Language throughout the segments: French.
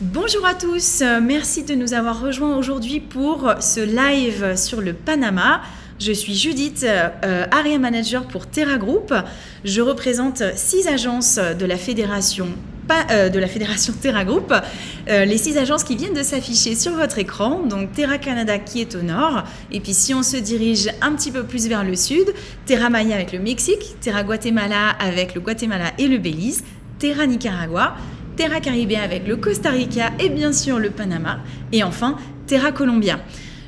Bonjour à tous, merci de nous avoir rejoints aujourd'hui pour ce live sur le Panama. Je suis Judith, Area Manager pour Terra Group. Je représente 6 agences de la fédération Terra Group, les 6 agences qui viennent de s'afficher sur votre écran, donc Terra Canada qui est au nord, et puis si on se dirige un petit peu plus vers le sud, Terra Maya avec le Mexique, Terra Guatemala avec le Guatemala et le Belize, Terra Nicaragua, Terra Caribéen avec le Costa Rica et bien sûr le Panama, et enfin Terra Colombia.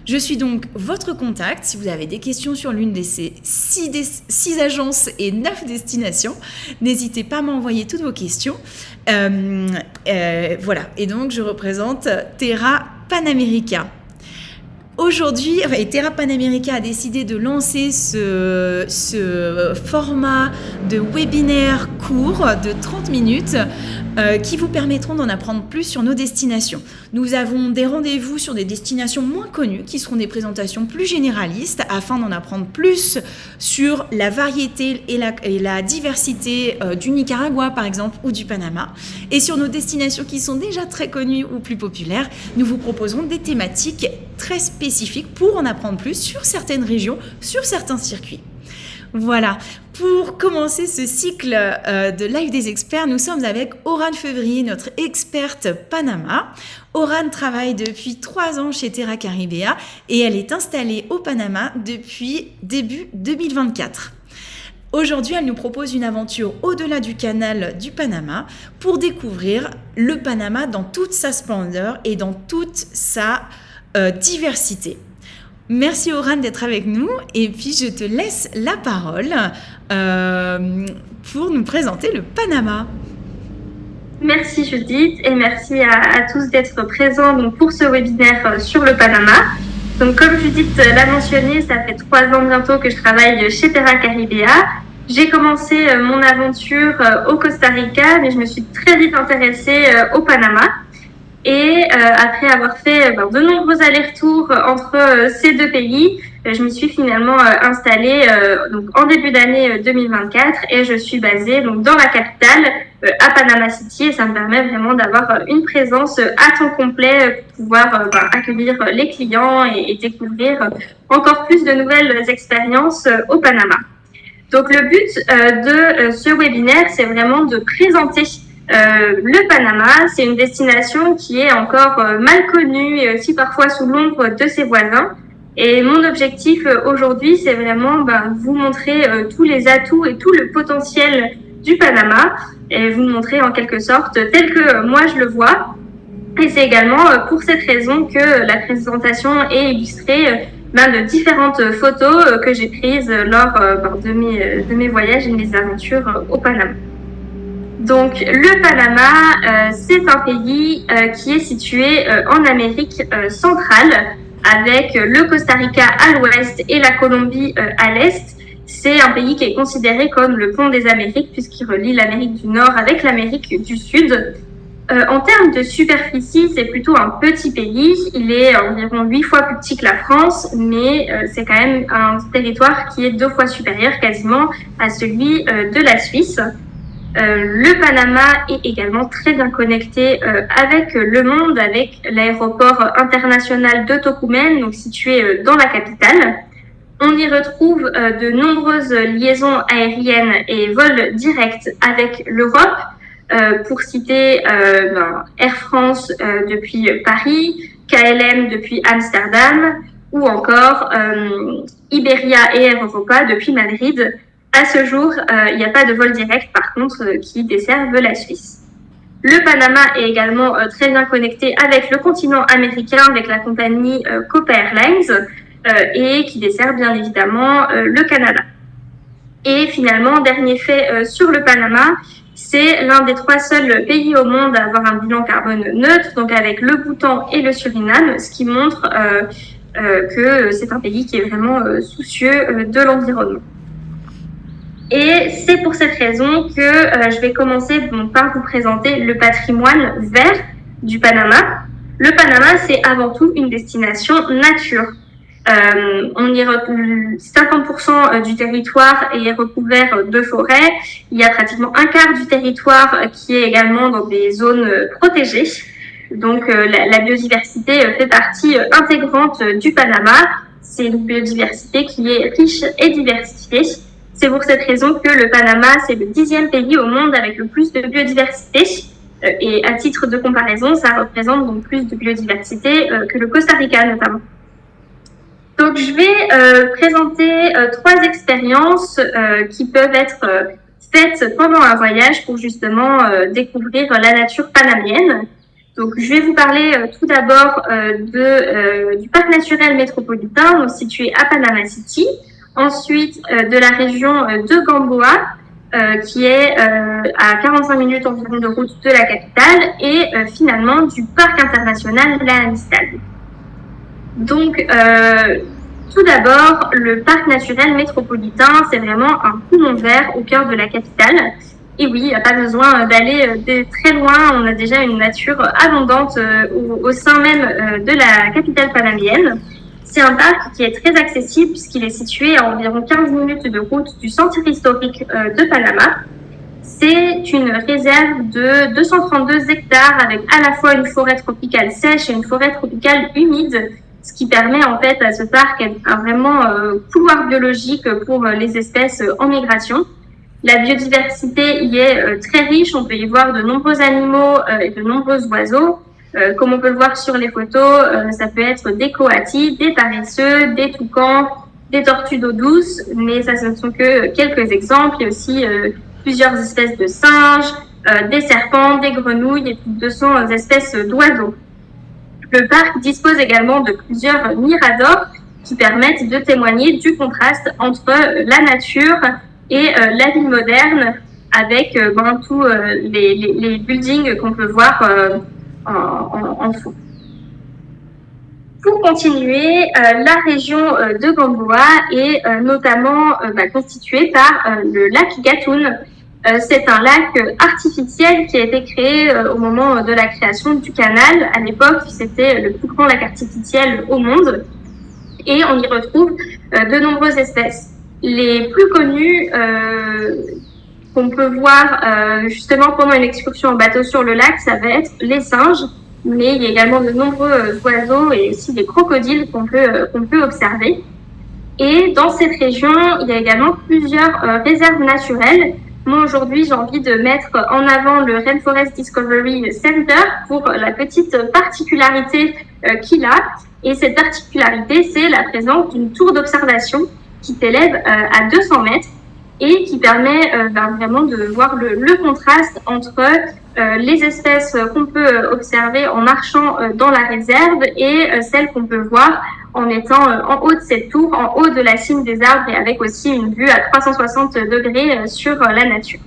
Je suis donc votre contact si vous avez des questions sur l'une de ces 6 agences et 9 destinations. N'hésitez pas à m'envoyer toutes vos questions. Voilà, et donc je représente Terra Panamérica. Aujourd'hui, Terra Panamérica a décidé de lancer ce format de webinaire court de 30 minutes qui vous permettront d'en apprendre plus sur nos destinations. Nous avons des rendez-vous sur des destinations moins connues qui seront des présentations plus généralistes afin d'en apprendre plus sur la variété et la diversité du Nicaragua par exemple ou du Panama. Et sur nos destinations qui sont déjà très connues ou plus populaires, nous vous proposerons des thématiques très spécifiques pour en apprendre plus sur certaines régions, sur certains circuits. Voilà, pour commencer ce cycle de live des experts, nous sommes avec Aurane Fevrier, notre experte Panama. Aurane travaille depuis 3 ans chez Terra Caribéa et elle est installée au Panama depuis début 2024. Aujourd'hui, elle nous propose une aventure au-delà du canal du Panama pour découvrir le Panama dans toute sa splendeur et dans toute sa diversité. Merci Aurane d'être avec nous et puis je te laisse la parole pour nous présenter le Panama. Merci Judith et merci à tous d'être présents donc, pour ce webinaire sur le Panama. Donc comme Judith l'a mentionné, ça fait 3 ans bientôt que je travaille chez Terra Caribéa. J'ai commencé mon aventure au Costa Rica, mais je me suis très vite intéressée au Panama. Et après avoir fait de nombreux allers-retours entre ces 2 pays, je m'y suis finalement installée donc en début d'année 2024 et je suis basée donc dans la capitale à Panama City et ça me permet vraiment d'avoir une présence à temps complet pour pouvoir accueillir les clients et découvrir encore plus de nouvelles expériences au Panama. Donc le but de ce webinaire, c'est vraiment de présenter le Panama. C'est une destination qui est encore mal connue et aussi parfois sous l'ombre de ses voisins. Et mon objectif aujourd'hui, c'est vraiment vous montrer tous les atouts et tout le potentiel du Panama et vous montrer en quelque sorte tel que moi je le vois. Et c'est également pour cette raison que la présentation est illustrée de différentes photos que j'ai prises lors de mes voyages et de mes aventures au Panama. Donc le Panama, c'est un pays qui est situé en Amérique centrale avec le Costa Rica à l'ouest et la Colombie à l'est. C'est un pays qui est considéré comme le pont des Amériques puisqu'il relie l'Amérique du Nord avec l'Amérique du Sud. En termes de superficie, c'est plutôt un petit pays. Il est environ 8 fois plus petit que la France, mais c'est quand même un territoire qui est 2 fois supérieur quasiment à celui de la Suisse. Le Panama est également très bien connecté avec le monde, avec l'aéroport international de Tocumen, donc situé dans la capitale. On y retrouve de nombreuses liaisons aériennes et vols directs avec l'Europe. Pour citer Air France depuis Paris, KLM depuis Amsterdam ou encore Iberia et Air Europa depuis Madrid. À ce jour, il n'y a pas de vol direct par contre qui desservent la Suisse. Le Panama est également très bien connecté avec le continent américain avec la compagnie Copa Airlines et qui dessert bien évidemment le Canada. Et finalement, dernier fait sur le Panama, c'est l'un des 3 seuls pays au monde à avoir un bilan carbone neutre, donc avec le Bhoutan et le Suriname, ce qui montre que c'est un pays qui est vraiment soucieux de l'environnement. Et c'est pour cette raison que je vais commencer par vous présenter le patrimoine vert du Panama. Le Panama, c'est avant tout une destination nature. 50% du territoire est recouvert de forêts. Il y a pratiquement un quart du territoire qui est également dans des zones protégées. Donc la biodiversité fait partie intégrante du Panama. C'est une biodiversité qui est riche et diversifiée. C'est pour cette raison que le Panama, c'est le 10e pays au monde avec le plus de biodiversité. Et à titre de comparaison, ça représente donc plus de biodiversité que le Costa Rica notamment. Donc je vais présenter 3 expériences qui peuvent être faites pendant un voyage pour justement découvrir la nature panamienne. Donc je vais vous parler tout d'abord du parc naturel métropolitain, donc situé à Panama City. Ensuite de la région de Gamboa, qui est à 45 minutes environ de route de la capitale, et finalement du parc international La Amistad. Donc, tout d'abord, le parc naturel métropolitain, c'est vraiment un poumon vert au cœur de la capitale. Et oui, il n'y a pas besoin d'aller très loin, on a déjà une nature abondante au sein même de la capitale panamienne. C'est un parc qui est très accessible puisqu'il est situé à environ 15 minutes de route du centre historique de Panama. C'est une réserve de 232 hectares avec à la fois une forêt tropicale sèche et une forêt tropicale humide, ce qui permet en fait à ce parc un vraiment couloir biologique pour les espèces en migration. La biodiversité y est très riche, on peut y voir de nombreux animaux et de nombreux oiseaux. Comme on peut le voir sur les photos, ça peut être des coatis, des paresseux, des toucans, des tortues d'eau douce, mais ça ce ne sont que quelques exemples. Il y a aussi plusieurs espèces de singes, des serpents, des grenouilles et plus de 200 espèces d'oiseaux. Le parc dispose également de plusieurs miradors qui permettent de témoigner du contraste entre la nature et la ville moderne avec tous les buildings qu'on peut voir en fond. Pour continuer, la région de Gamboa est notamment constituée par le lac Gatun. C'est un lac artificiel qui a été créé au moment de la création du canal. À l'époque, c'était le plus grand lac artificiel au monde et on y retrouve de nombreuses espèces. Les plus connues qu'on peut voir justement pendant une excursion en bateau sur le lac, ça va être les singes, mais il y a également de nombreux oiseaux et aussi des crocodiles qu'on peut observer. Et dans cette région, il y a également plusieurs réserves naturelles. Moi, aujourd'hui, j'ai envie de mettre en avant le Rainforest Discovery Center pour la petite particularité qu'il a. Et cette particularité, c'est la présence d'une tour d'observation qui s'élève à 200 mètres et qui permet vraiment de voir le contraste entre les espèces qu'on peut observer en marchant dans la réserve et celles qu'on peut voir en étant en haut de cette tour, en haut de la cime des arbres et avec aussi une vue à 360 degrés sur la nature.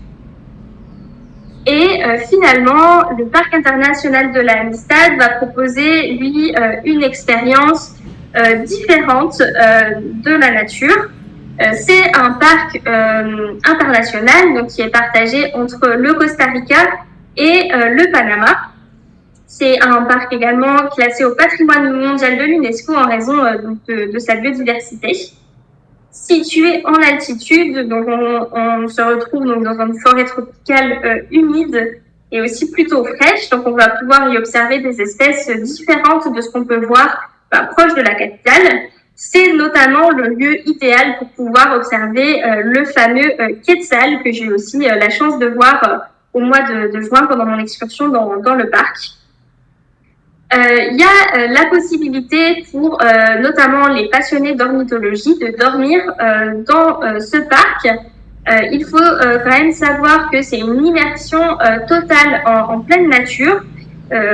Et finalement, le parc international de la Amistad va proposer, lui, une expérience différente de la nature. C'est un parc international donc, qui est partagé entre le Costa Rica et le Panama. C'est un parc également classé au patrimoine mondial de l'UNESCO en raison de sa biodiversité. Situé en altitude, donc on se retrouve donc dans une forêt tropicale humide et aussi plutôt fraîche. Donc on va pouvoir y observer des espèces différentes de ce qu'on peut voir proche de la capitale. C'est notamment le lieu idéal pour pouvoir observer le fameux quetzal que j'ai aussi la chance de voir au mois de juin pendant mon excursion dans le parc. Il y a la possibilité pour notamment les passionnés d'ornithologie de dormir dans ce parc. Il faut quand même savoir que c'est une immersion totale en pleine nature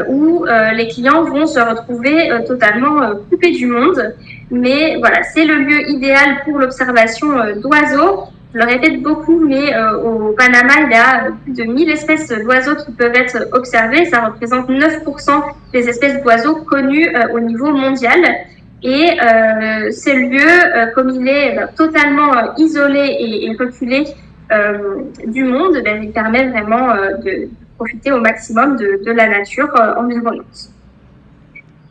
où les clients vont se retrouver totalement coupés du monde. Mais voilà, c'est le lieu idéal pour l'observation d'oiseaux. Je le répète beaucoup, mais au Panama, il y a plus de 1000 espèces d'oiseaux qui peuvent être observées. Ça représente 9% des espèces d'oiseaux connues au niveau mondial. Et c'est le lieu, comme il est totalement isolé et reculé du monde, il permet vraiment de profiter au maximum de la nature environnante.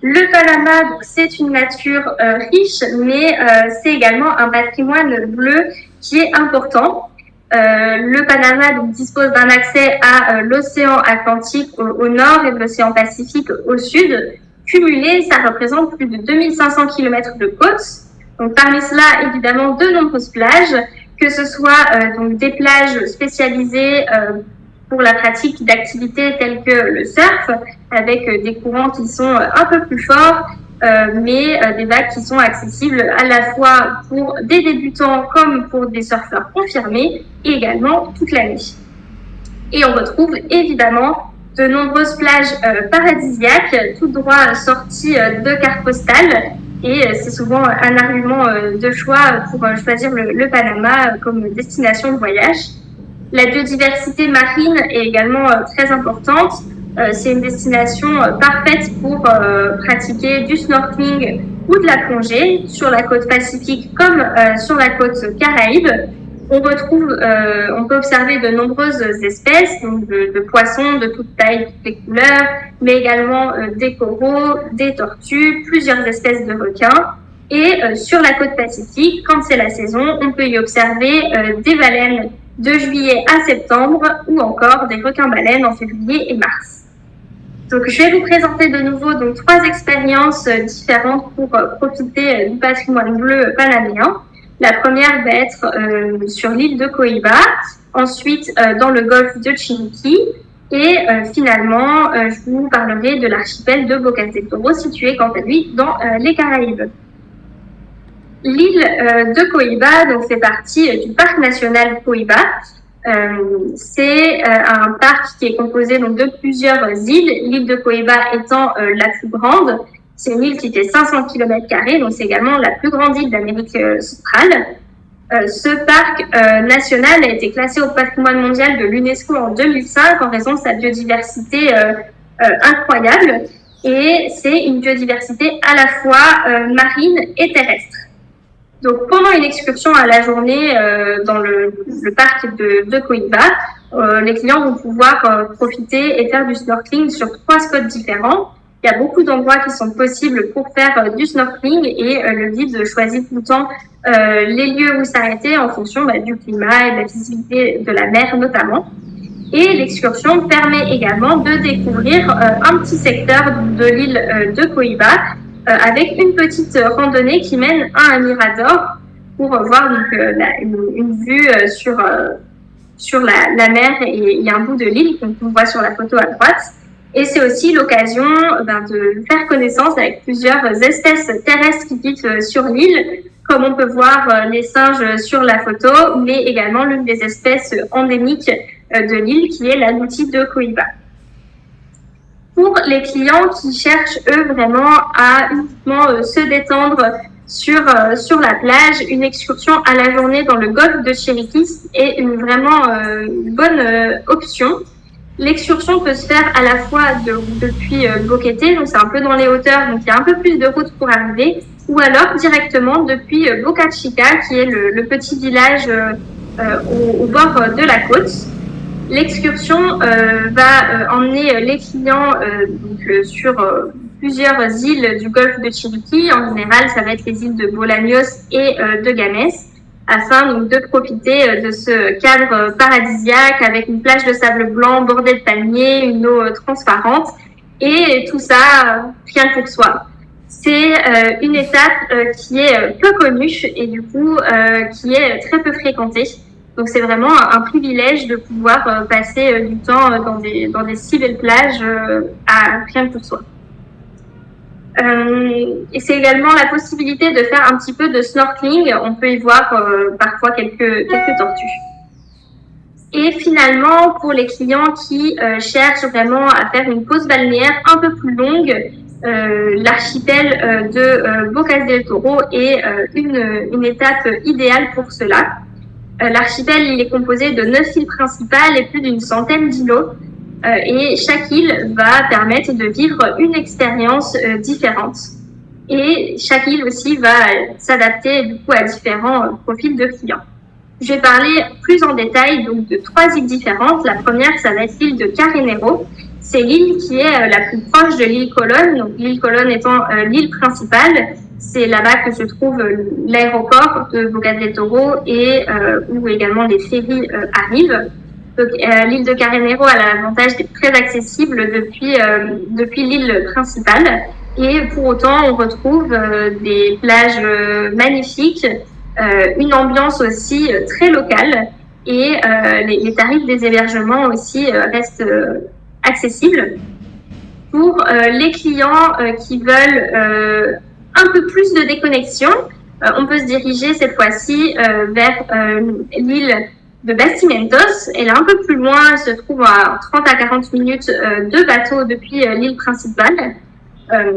Le Panama, c'est une nature riche, mais c'est également un patrimoine bleu qui est important. Le Panama donc, dispose d'un accès à l'océan Atlantique au nord et de l'océan Pacifique au sud. Cumulé, ça représente plus de 2500 km de côte. Donc, parmi cela, évidemment, de nombreuses plages, que ce soit donc des plages spécialisées pour la pratique d'activités telles que le surf, avec des courants qui sont un peu plus forts, mais des vagues qui sont accessibles à la fois pour des débutants comme pour des surfeurs confirmés, et également toute l'année. Et on retrouve évidemment de nombreuses plages paradisiaques, tout droit sorties de cartes postales, et c'est souvent un argument de choix pour choisir le Panama comme destination de voyage. La biodiversité marine est également très importante. C'est une destination parfaite pour pratiquer du snorkeling ou de la plongée sur la côte Pacifique comme sur la côte Caraïbe. On peut observer de nombreuses espèces, donc de poissons de toutes tailles, toutes les couleurs, mais également des coraux, des tortues, plusieurs espèces de requins. Et sur la côte Pacifique, quand c'est la saison, on peut y observer des baleines de juillet à septembre ou encore des requins-baleines en février et mars. Donc, je vais vous présenter de nouveau donc 3 expériences différentes pour profiter du patrimoine bleu panaméen. La première va être sur l'île de Coiba, ensuite dans le golfe de Chiriquí et finalement, je vous parlerai de l'archipel de Bocas del Toro situé quant à lui dans les Caraïbes. L'île de Coiba donc, fait partie du parc national Coiba. C'est un parc qui est composé donc, de plusieurs îles, l'île de Coiba étant la plus grande. C'est une île qui fait 500 km², donc c'est également la plus grande île d'Amérique centrale. Ce parc national a été classé au patrimoine mondial de l'UNESCO en 2005 en raison de sa biodiversité incroyable. Et c'est une biodiversité à la fois marine et terrestre. Donc, pendant une excursion à la journée dans le parc de Coiba, les clients vont pouvoir profiter et faire du snorkeling sur 3 spots différents. Il y a beaucoup d'endroits qui sont possibles pour faire du snorkeling et le guide choisit tout le temps les lieux où s'arrêter en fonction du climat et de la visibilité de la mer notamment. Et l'excursion permet également de découvrir un petit secteur de l'île de Coiba avec une petite randonnée qui mène à un mirador pour voir donc, une vue sur la mer et il y a un bout de l'île qu'on voit sur la photo à droite. Et c'est aussi l'occasion de faire connaissance avec plusieurs espèces terrestres qui vivent sur l'île, comme on peut voir les singes sur la photo, mais également l'une des espèces endémiques de l'île qui est l'agouti de Coiba. Pour les clients qui cherchent, eux, vraiment à uniquement se détendre sur la plage, une excursion à la journée dans le golfe de Chiriquí est vraiment une bonne option. L'excursion peut se faire à la fois depuis Boquete, donc c'est un peu dans les hauteurs, donc il y a un peu plus de route pour arriver, ou alors directement depuis Boca Chica, qui est le petit village au bord de la côte. L'excursion va emmener les clients sur plusieurs îles du golfe de Chiriquí. En général, ça va être les îles de Bolaños et de Games, afin donc de profiter de ce cadre paradisiaque avec une plage de sable blanc bordée de palmiers, une eau transparente et tout ça rien pour soi. C'est une étape qui est peu connue et du coup qui est très peu fréquentée. Donc c'est vraiment un privilège de pouvoir passer du temps dans des si belles plages à rien pour soi. Et c'est également la possibilité de faire un petit peu de snorkeling. On peut y voir parfois quelques tortues. Et finalement, pour les clients qui cherchent vraiment à faire une pause balnéaire un peu plus longue, l'archipel de Bocas del Toro est une étape idéale pour cela. L'archipel il est composé de 9 îles principales et plus d'une centaine d'îlots. Et chaque île va permettre de vivre une expérience différente. Et chaque île aussi va s'adapter du coup à différents profils de clients. Je vais parler plus en détail donc de 3 îles différentes. La première, ça va être l'île de Carenero. C'est l'île qui est la plus proche de l'île Colón. Donc l'île Colón étant l'île principale. c'est là-bas que se trouve l'aéroport de Bocas del Toro et où également les ferries arrivent. Donc, l'île de Carnero a l'avantage d'être très accessible depuis l'île principale. Et pour autant, on retrouve des plages magnifiques, une ambiance aussi très locale et les tarifs des hébergements aussi restent accessibles. Pour les clients qui veulent un peu plus de déconnexion, on peut se diriger cette fois-ci vers l'île de Bastimentos. Elle est un peu plus loin, elle se trouve à 30 à 40 minutes de bateau depuis l'île principale.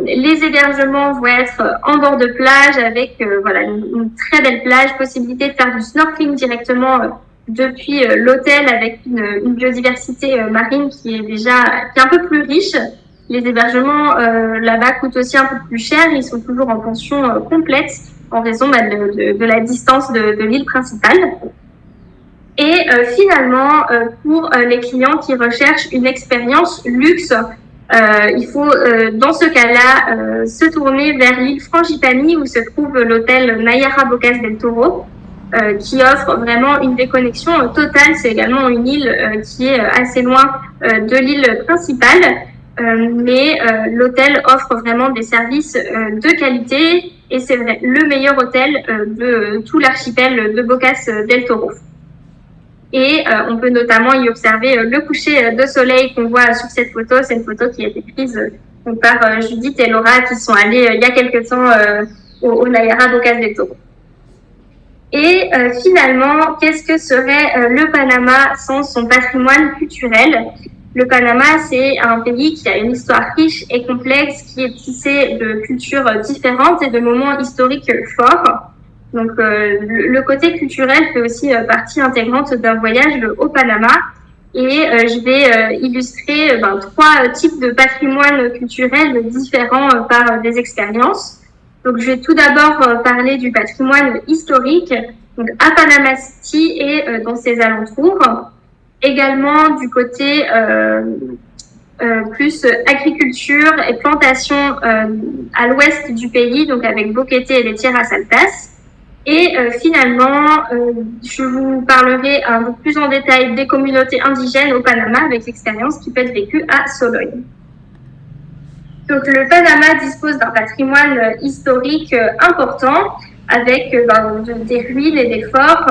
Les hébergements vont être en bord de plage avec une très belle plage, possibilité de faire du snorkeling directement depuis l'hôtel avec une biodiversité marine qui est un peu plus riche. Les hébergements là-bas coûtent aussi un peu plus cher, ils sont toujours en pension complète en raison de la distance de l'île principale. Et finalement, pour les clients qui recherchent une expérience luxe, il faut dans ce cas-là se tourner vers l'île Frangipani où se trouve l'hôtel Nayara Bocas del Toro qui offre vraiment une déconnexion totale. C'est également une île qui est assez loin de l'île principale, mais l'hôtel offre vraiment des services de qualité et c'est le meilleur hôtel de tout l'archipel de Bocas del Toro. Et on peut notamment y observer le coucher de soleil qu'on voit sur cette photo. C'est une photo qui a été prise par Judith et Laura qui sont allées il y a quelques temps au Nayara Bocas del Toro. Et finalement, qu'est-ce que serait le Panama sans son patrimoine culturel ? Le Panama, c'est un pays qui a une histoire riche et complexe, qui est tissé de cultures différentes et de moments historiques forts. Donc, le côté culturel fait aussi partie intégrante d'un voyage au Panama. Et je vais illustrer 3 types de patrimoine culturel différents par des expériences. Donc, je vais tout d'abord parler du patrimoine historique, donc à Panama City et dans ses alentours. Également du côté plus agriculture et plantation à l'ouest du pays, donc avec Boquete et les Tierras Altas. Et finalement, je vous parlerai un peu plus en détail des communautés indigènes au Panama avec l'expérience qui peut être vécue à Soloy. Donc le Panama dispose d'un patrimoine historique important avec des ruines et des forts,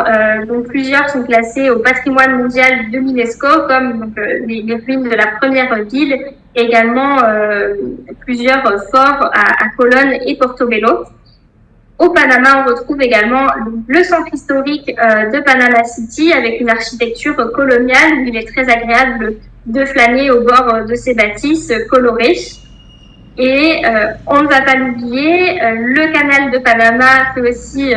dont plusieurs sont classés au patrimoine mondial de l'UNESCO, comme les ruines de la première ville, et également plusieurs forts à Colón et Portobello. Au Panama, on retrouve également le centre historique de Panama City avec une architecture coloniale où il est très agréable de flâner au bord de ces bâtisses colorées. Et on ne va pas l'oublier, le canal de Panama fait aussi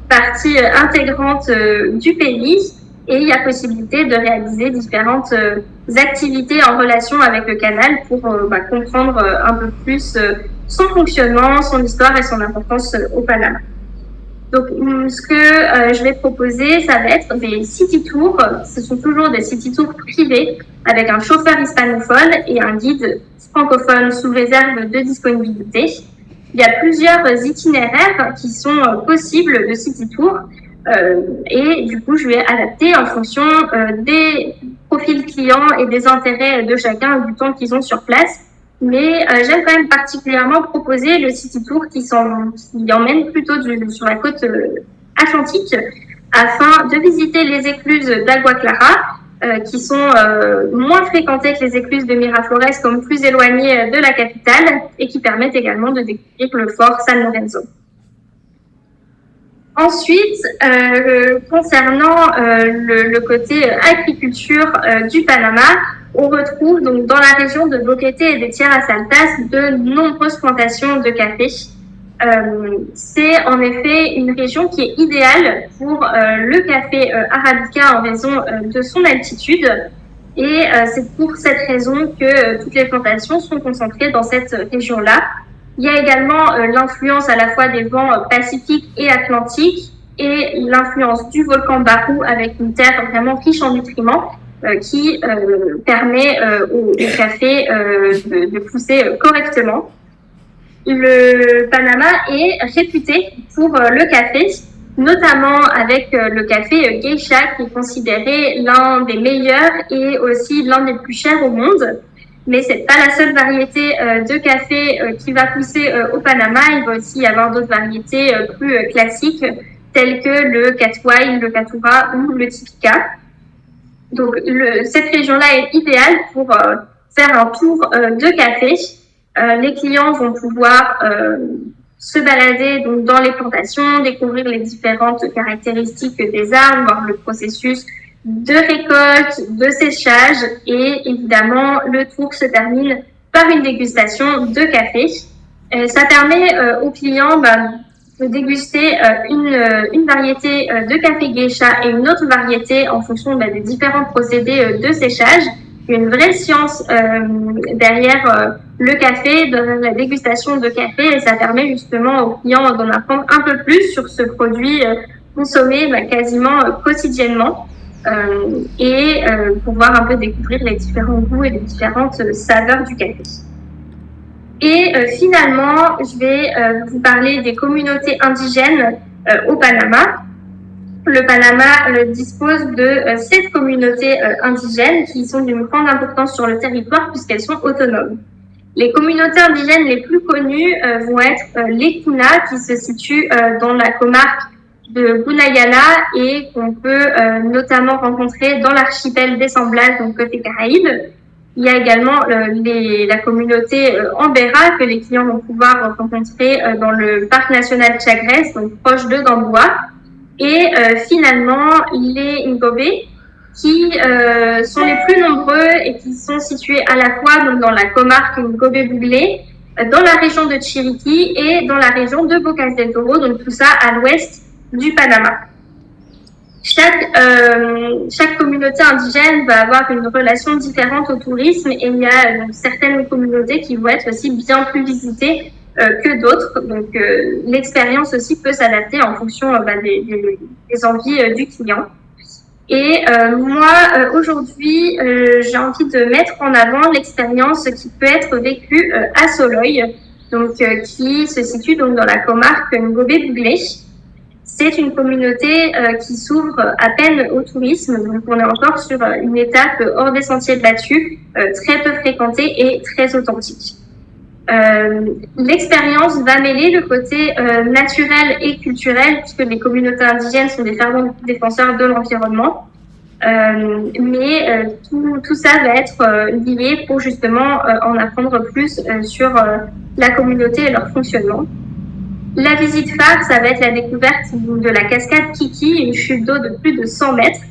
partie intégrante du pays et il y a possibilité de réaliser différentes activités en relation avec le canal pour comprendre un peu plus son fonctionnement, son histoire et son importance au Panama. Donc, ce que je vais proposer, ça va être des city tours. Ce sont toujours des city tours privés avec un chauffeur hispanophone et un guide francophone sous réserve de disponibilité. Il y a plusieurs itinéraires qui sont possibles de city tours et du coup, je vais adapter en fonction des profils clients et des intérêts de chacun du temps qu'ils ont sur place. Mais j'aime quand même particulièrement proposer le city tour qui emmène plutôt sur la côte atlantique afin de visiter les écluses d'Agua Clara qui sont moins fréquentées que les écluses de Miraflores comme plus éloignées de la capitale et qui permettent également de découvrir le fort San Lorenzo. Ensuite, concernant le côté agriculture du Panama, on retrouve donc dans la région de Boquete et des Tierras Altas de nombreuses plantations de café. C'est en effet une région qui est idéale pour le café arabica en raison de son altitude. Et c'est pour cette raison que toutes les plantations sont concentrées dans cette région-là. Il y a également l'influence à la fois des vents pacifiques et atlantiques et l'influence du volcan Barú avec une terre vraiment riche en nutriments qui permet au café de pousser correctement. le Panama est réputé pour le café, notamment avec le café Geisha, qui est considéré l'un des meilleurs et aussi l'un des plus chers au monde. Mais c'est pas la seule variété de café qui va pousser au Panama. Il va aussi y avoir d'autres variétés plus classiques, telles que le Catuai, le Caturra ou le Typica. Donc cette région-là est idéale pour faire un tour de café. Les clients vont pouvoir se balader donc dans les plantations, découvrir les différentes caractéristiques des arbres, voir le processus de récolte, de séchage, et évidemment le tour se termine par une dégustation de café. Ça permet aux clients de déguster une variété de café geisha et une autre variété en fonction des différents procédés de séchage. Il y a une vraie science derrière le café, derrière la dégustation de café, et ça permet justement aux clients d'en apprendre un peu plus sur ce produit consommé quasiment quotidiennement. Et pouvoir un peu découvrir les différents goûts et les différentes saveurs du café. Et finalement, je vais vous parler des communautés indigènes au Panama. Le Panama dispose de 7 communautés indigènes qui sont d'une grande importance sur le territoire puisqu'elles sont autonomes. Les communautés indigènes les plus connues vont être les Kuna, qui se situent dans la comarque de Gunayala et qu'on peut notamment rencontrer dans l'archipel des Semblages, donc côté Caraïbes. Il y a également la communauté Ambera que les clients vont pouvoir rencontrer dans le parc national Chagres, donc proche de Gamboa. Et finalement, les Ngobe, qui sont les plus nombreux et qui sont situés à la fois donc, dans la comarque Ngobe-Bouglé, dans la région de Chiriquí et dans la région de Bocas del Toro, donc tout ça à l'ouest du Panama. Chaque communauté indigène va avoir une relation différente au tourisme, et il y a certaines communautés qui vont être aussi bien plus visitées que d'autres. Donc l'expérience aussi peut s'adapter en fonction des envies du client. Et moi, aujourd'hui, j'ai envie de mettre en avant l'expérience qui peut être vécue à Soloy, donc qui se situe donc dans la comarque Ngobe-Bouglé. C'est une communauté qui s'ouvre à peine au tourisme, donc on est encore sur une étape hors des sentiers battus, très peu fréquentée et très authentique. L'expérience va mêler le côté naturel et culturel, puisque les communautés indigènes sont des fervents défenseurs de l'environnement, mais tout ça va être lié pour justement en apprendre plus sur la communauté et leur fonctionnement. La visite phare, ça va être la découverte de la cascade Kiki, une chute d'eau de plus de 100 mètres.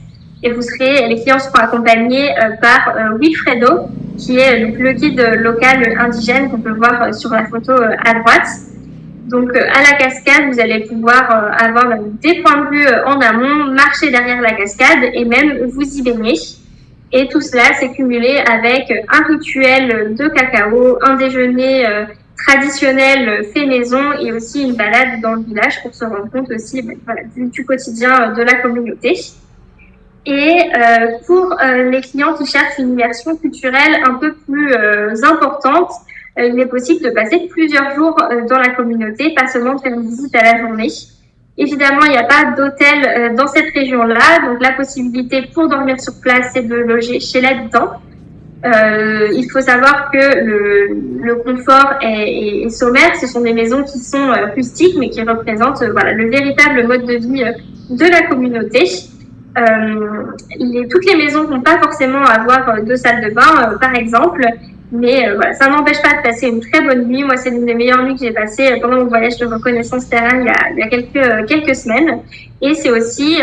Et les clients seront accompagnés par Wilfredo, qui est le guide local indigène qu'on peut voir sur la photo à droite. Donc à la cascade, vous allez pouvoir avoir des points de vue en amont, marcher derrière la cascade et même vous y baigner. Et tout cela s'est cumulé avec un rituel de cacao, un déjeuner traditionnel fait maison et aussi une balade dans le village pour se rendre compte aussi du quotidien de la communauté. Et pour les clients qui cherchent une immersion culturelle un peu plus importante, il est possible de passer plusieurs jours dans la communauté, pas seulement de faire une visite à la journée. Évidemment, il n'y a pas d'hôtel dans cette région-là, donc la possibilité pour dormir sur place, c'est de loger chez l'habitant. Il faut savoir que le confort est sommaire. Ce sont des maisons qui sont rustiques, mais qui représentent le véritable mode de vie de la communauté. Toutes les maisons ne vont pas forcément avoir de salle de bain, par exemple, mais ça n'empêche pas de passer une très bonne nuit. Moi, c'est l'une des meilleures nuits que j'ai passées pendant mon voyage de reconnaissance terrain il y a quelques semaines. Et c'est aussi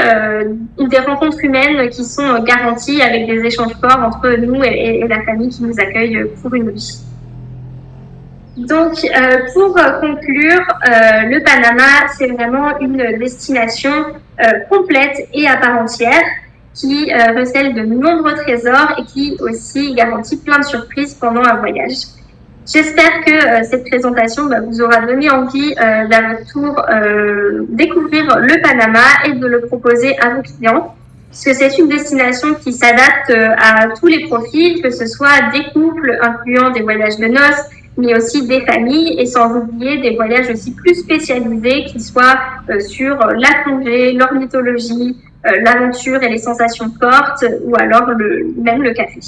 des rencontres humaines qui sont garanties avec des échanges forts entre nous et la famille qui nous accueille pour une nuit. Donc, pour conclure, le Panama, c'est vraiment une destination complète et à part entière qui recèle de nombreux trésors et qui aussi garantit plein de surprises pendant un voyage. J'espère que cette présentation vous aura donné envie d'à votre tour découvrir le Panama et de le proposer à vos clients, puisque c'est une destination qui s'adapte à tous les profils, que ce soit des couples incluant des voyages de noces, mais aussi des familles, et sans oublier des voyages aussi plus spécialisés qui soient sur la plongée, l'ornithologie, l'aventure et les sensations fortes, ou alors même le café.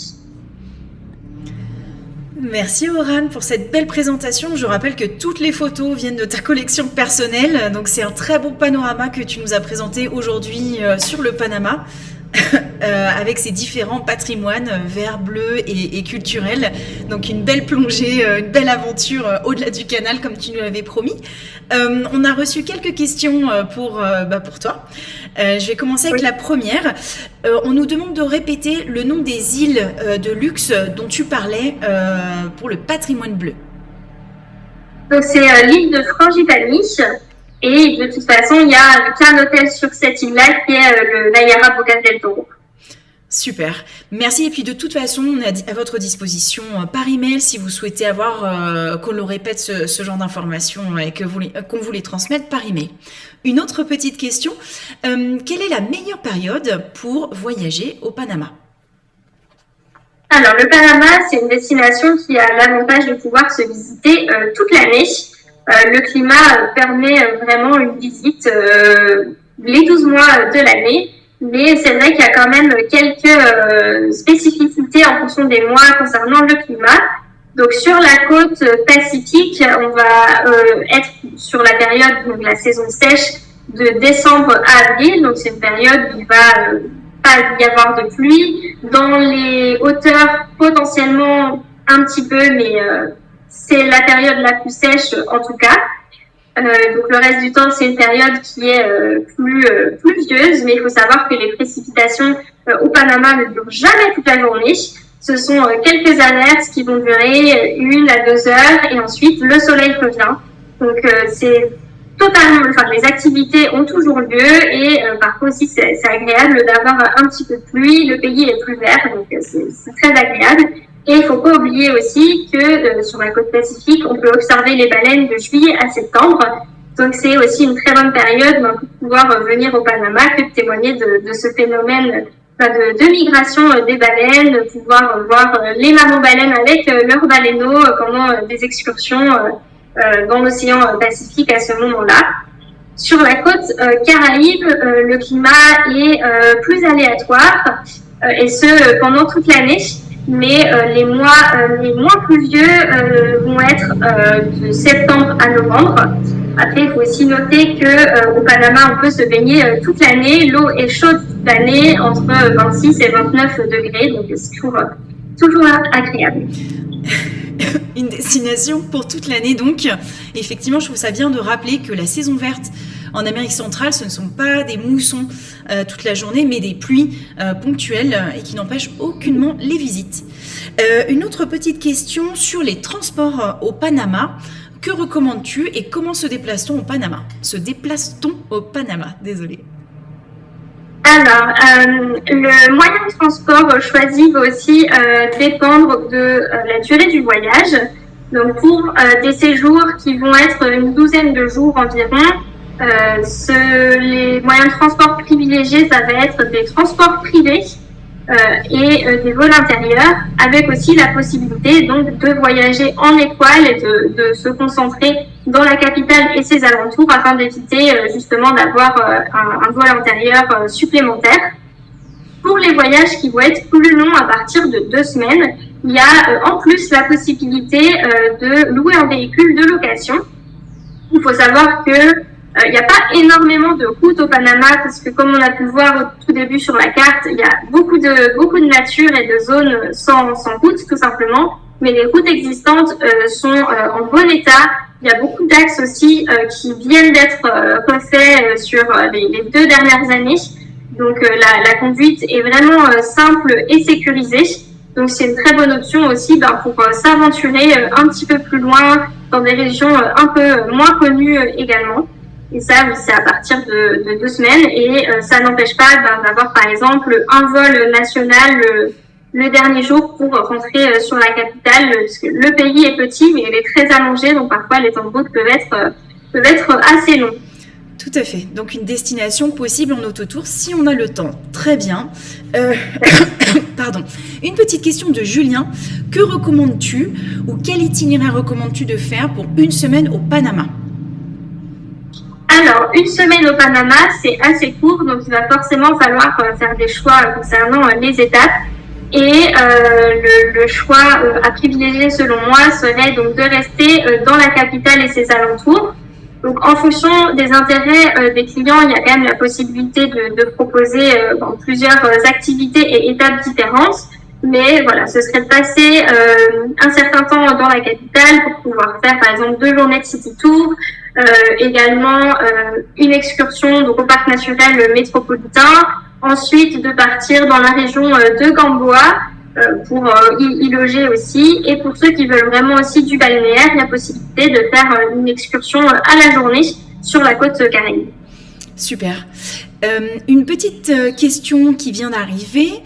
Merci Aurane pour cette belle présentation. Je rappelle que toutes les photos viennent de ta collection personnelle, donc c'est un très beau panorama que tu nous as présenté aujourd'hui sur le Panama. Avec ses différents patrimoines verts, bleus et culturels. Donc une belle plongée, une belle aventure au-delà du canal comme tu nous l'avais promis. On a reçu quelques questions pour toi. Je vais commencer avec la première. On nous demande de répéter le nom des îles de luxe dont tu parlais pour le patrimoine bleu. Donc c'est l'île de Frangipani. Et de toute façon, il n'y a qu'un hôtel sur cette île-là qui est le Nayara Bocas del Toro. Super, merci. Et puis de toute façon, on est à votre disposition par email si vous souhaitez avoir qu'on le répète ce genre d'informations et qu'on vous les transmette par email. Une autre petite question, quelle est la meilleure période pour voyager au Panama ? Alors le Panama, c'est une destination qui a l'avantage de pouvoir se visiter toute l'année. Le climat permet vraiment une visite les 12 mois de l'année, mais c'est vrai qu'il y a quand même quelques spécificités en fonction des mois concernant le climat. Donc sur la côte pacifique, on va être sur la période, donc la saison sèche, de décembre à avril, donc c'est une période où il va pas y avoir de pluie. Dans les hauteurs, potentiellement un petit peu, mais c'est la période la plus sèche en tout cas. Donc le reste du temps, c'est une période qui est plus pluvieuse, mais il faut savoir que les précipitations au Panama ne durent jamais toute la journée. Ce sont quelques averses qui vont durer 1 à 2 heures et ensuite le soleil revient. Donc c'est totalement, les activités ont toujours lieu et parfois aussi c'est agréable d'avoir un petit peu de pluie. Le pays est plus vert, donc c'est très agréable. Et il ne faut pas oublier aussi que sur la côte pacifique, on peut observer les baleines de juillet à septembre. Donc c'est aussi une très bonne période pour pouvoir venir au Panama que de témoigner de ce phénomène de migration des baleines, pouvoir voir les mamans-baleines avec leurs baleineaux pendant des excursions dans l'océan Pacifique à ce moment-là. Sur la côte Caraïbe, le climat est plus aléatoire et ce pendant toute l'année. Mais les mois moins pluvieux vont être de septembre à novembre. Après, il faut aussi noter qu'au Panama, on peut se baigner toute l'année. L'eau est chaude toute l'année, entre 26 et 29 degrés, donc c'est toujours agréable. Une destination pour toute l'année, donc. Effectivement, je trouve ça bien de rappeler que la saison verte en Amérique centrale, ce ne sont pas des moussons toute la journée, mais des pluies ponctuelles et qui n'empêchent aucunement les visites. Une autre petite question sur les transports au Panama. Que recommandes-tu et comment se déplace-t-on au Panama ? Désolée. Alors, le moyen de transport choisi va aussi dépendre de la durée du voyage. Donc, pour des séjours qui vont être une douzaine de jours environ, les moyens de transport privilégiés, ça va être des transports privés et des vols intérieurs, avec aussi la possibilité donc de voyager en étoile et de se concentrer dans la capitale et ses alentours afin d'éviter justement d'avoir un vol intérieur supplémentaire. Pour les voyages qui vont être plus longs à partir de 2 semaines, il y a en plus la possibilité de louer un véhicule de location. Il faut savoir que il n'y a pas énormément de routes au Panama parce que comme on a pu le voir au tout début sur la carte, il y a beaucoup de nature et de zones sans route tout simplement. Mais les routes existantes sont en bon état. Il y a beaucoup d'axes aussi qui viennent d'être refaits sur les 2 dernières années. Donc la conduite est vraiment simple et sécurisée. Donc c'est une très bonne option aussi pour s'aventurer un petit peu plus loin dans des régions un peu moins connues également. Et ça, c'est à partir de 2 semaines. Et ça n'empêche pas d'avoir, par exemple, un vol national le dernier jour pour rentrer sur la capitale. Parce que le pays est petit, mais il est très allongé. Donc, parfois, les temps de route peuvent être assez longs. Tout à fait. Donc une destination possible en autotour si on a le temps. Très bien. Pardon. Une petite question de Julien. Que recommandes-tu ou quel itinéraire recommandes-tu de faire pour une semaine au Panama? Alors, une semaine au Panama, c'est assez court, donc il va forcément falloir faire des choix concernant les étapes. Et le choix à privilégier selon moi serait donc de rester dans la capitale et ses alentours. Donc en fonction des intérêts des clients, il y a quand même la possibilité de proposer plusieurs activités et étapes différentes. Mais voilà, ce serait de passer un certain temps dans la capitale pour pouvoir faire par exemple 2 journées de city tour, également une excursion donc au parc naturel métropolitain. Ensuite, de partir dans la région de Gamboa pour y loger aussi. Et pour ceux qui veulent vraiment aussi du balnéaire, il y a possibilité de faire une excursion à la journée sur la côte caraïbe. Super. Une petite question qui vient d'arriver.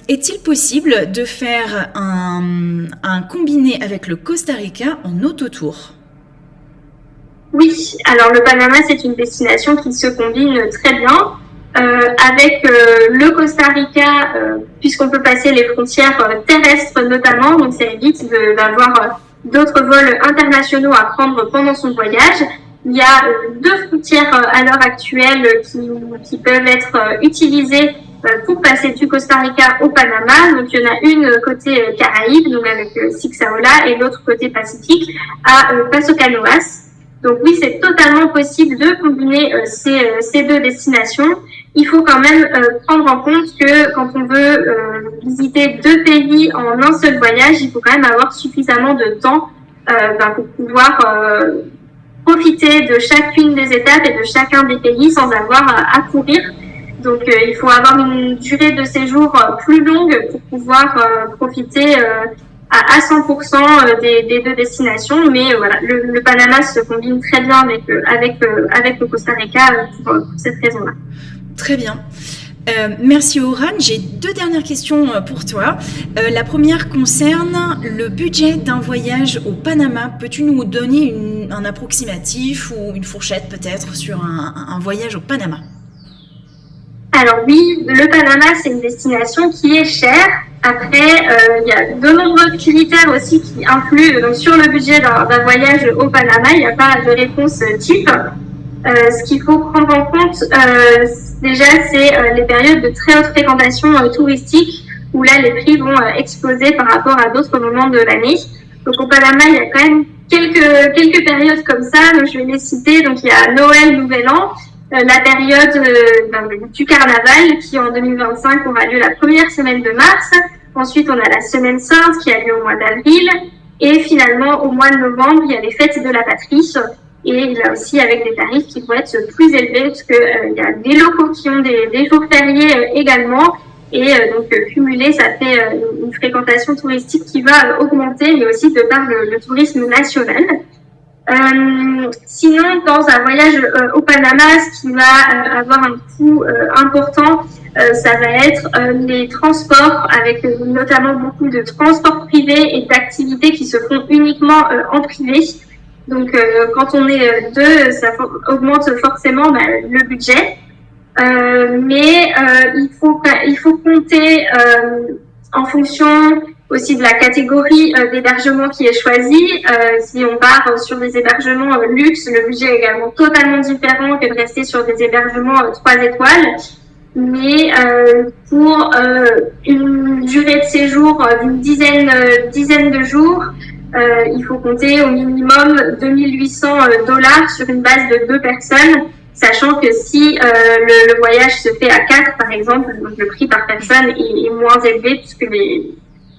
Est-il possible de faire un combiné avec le Costa Rica en autotour? Oui, alors le Panama, c'est une destination qui se combine très bien avec le Costa Rica, puisqu'on peut passer les frontières terrestres notamment, donc ça évite d'avoir d'autres vols internationaux à prendre pendant son voyage. Il y a 2 frontières à l'heure actuelle qui peuvent être utilisées pour passer du Costa Rica au Panama. Donc il y en a une côté Caraïbes, donc avec Sixa-Ola, et l'autre côté Pacifique à Paso Canoas. Donc oui, c'est totalement possible de combiner ces 2 destinations. Il faut quand même prendre en compte que quand on veut visiter 2 pays en un seul voyage, il faut quand même avoir suffisamment de temps pour pouvoir profiter de chacune des étapes et de chacun des pays sans avoir à courir. Donc il faut avoir une durée de séjour plus longue pour pouvoir profiter à 100% des 2 destinations, mais voilà, le Panama se combine très bien avec le Costa Rica pour cette raison-là. Très bien. Merci Oran. J'ai 2 dernières questions pour toi. La première concerne le budget d'un voyage au Panama. Peux-tu nous donner un approximatif ou une fourchette peut-être sur un voyage au Panama? Alors oui, le Panama, c'est une destination qui est chère. Après, il y a de nombreux critères aussi qui influent donc, sur le budget d'un voyage au Panama. Il n'y a pas de réponse type. Ce qu'il faut prendre en compte, déjà, c'est les périodes de très haute fréquentation touristique, où là, les prix vont exploser par rapport à d'autres moments de l'année. Donc au Panama, il y a quand même quelques périodes comme ça. Donc, je vais les citer. Donc il y a Noël, Nouvel An. La période du carnaval qui en 2025 aura lieu la première semaine de mars. Ensuite, on a la semaine sainte qui a lieu au mois d'avril. Et finalement, au mois de novembre, il y a les fêtes de la patrie. Et là aussi, avec des tarifs qui vont être plus élevés parce qu'il y a des locaux qui ont des jours fériés également. Et donc, cumulé, ça fait une fréquentation touristique qui va augmenter, mais aussi de par le tourisme national. Sinon, dans un voyage au Panama, ce qui va avoir un coût important, ça va être les transports, avec notamment beaucoup de transports privés et d'activités qui se font uniquement en privé. Donc, quand on est 2, ça augmente forcément le budget. Mais il faut compter en fonction aussi de la catégorie d'hébergement qui est choisie. Si on part sur des hébergements luxe, le budget est également totalement différent que de rester sur des hébergements 3 étoiles. Mais pour une durée de séjour d'une dizaine de jours, il faut compter au minimum $2 800 sur une base de 2 personnes, sachant que si le voyage se fait à 4, par exemple, donc le prix par personne est moins élevé puisque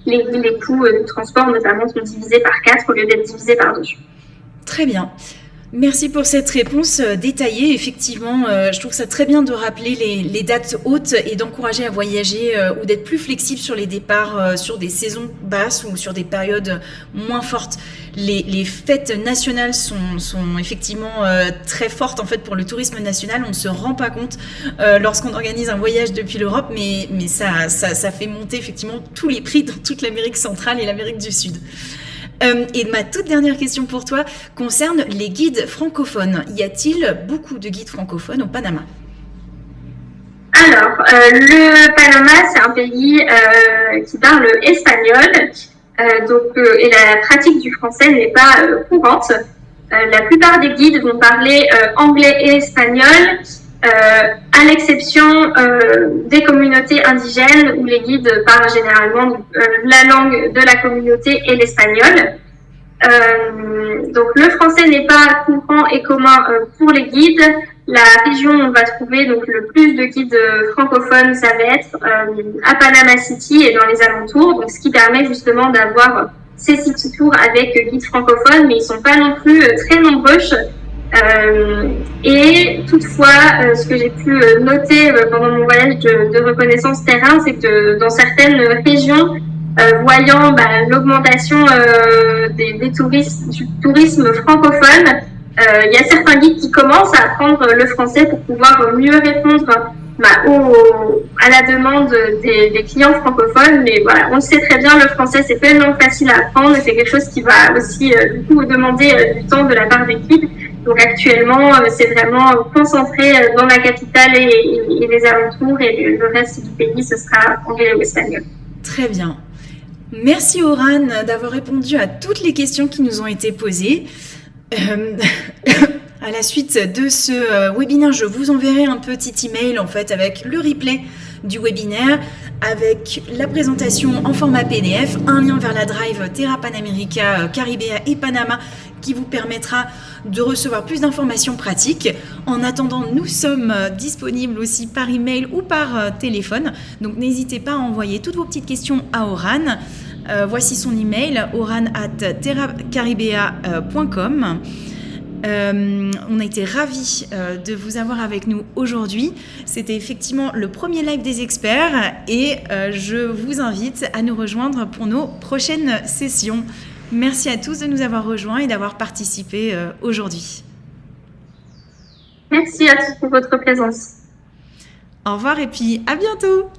les coûts de transport notamment sont divisés par 4 au lieu d'être divisés par 2. Très bien. Merci pour cette réponse détaillée. Effectivement, je trouve ça très bien de rappeler les dates hautes et d'encourager à voyager ou d'être plus flexible sur les départs sur des saisons basses ou sur des périodes moins fortes. Les fêtes nationales sont effectivement très fortes en fait pour le tourisme national. On ne se rend pas compte lorsqu'on organise un voyage depuis l'Europe, mais ça fait monter effectivement tous les prix dans toute l'Amérique centrale et l'Amérique du Sud. Et ma toute dernière question pour toi concerne les guides francophones. Y a-t-il beaucoup de guides francophones au Panama? Alors, le Panama, c'est un pays qui parle espagnol, et la pratique du français n'est pas courante. La plupart des guides vont parler anglais et espagnol, à l'exception des communautés indigènes où les guides parlent généralement la langue de la communauté et l'espagnol. Donc le français n'est pas courant et commun pour les guides. La région où on va trouver donc le plus de guides francophones, ça va être à Panama City et dans les alentours, donc ce qui permet justement d'avoir ces city tours avec guides francophones, mais ils sont pas non plus très nombreux. Et toutefois, ce que j'ai pu noter pendant mon voyage de reconnaissance terrain, c'est que dans certaines régions, voyant l'augmentation du tourisme francophone, il y a certains guides qui commencent à apprendre le français pour pouvoir mieux répondre à la demande des clients francophones. Mais voilà, on le sait très bien, le français c'est tellement facile à apprendre et c'est quelque chose qui va aussi du coup demander du temps de la part des guides. Donc actuellement, c'est vraiment concentré dans la capitale et les alentours, et le reste du pays, ce sera anglais ou espagnol. Très bien. Merci Oran d'avoir répondu à toutes les questions qui nous ont été posées. À la suite de ce webinaire, je vous enverrai un petit email en fait avec le replay du webinaire, avec la présentation en format PDF, un lien vers la drive Terra Panamerica, Caribea et Panama qui vous permettra de recevoir plus d'informations pratiques. En attendant, nous sommes disponibles aussi par email ou par téléphone, donc n'hésitez pas à envoyer toutes vos petites questions à Oran. Voici son email, oran@terracaribea.com. On a été ravis de vous avoir avec nous aujourd'hui. C'était effectivement le premier live des experts et je vous invite à nous rejoindre pour nos prochaines sessions. Merci à tous de nous avoir rejoints et d'avoir participé aujourd'hui. Merci à tous pour votre présence. Au revoir et puis à bientôt.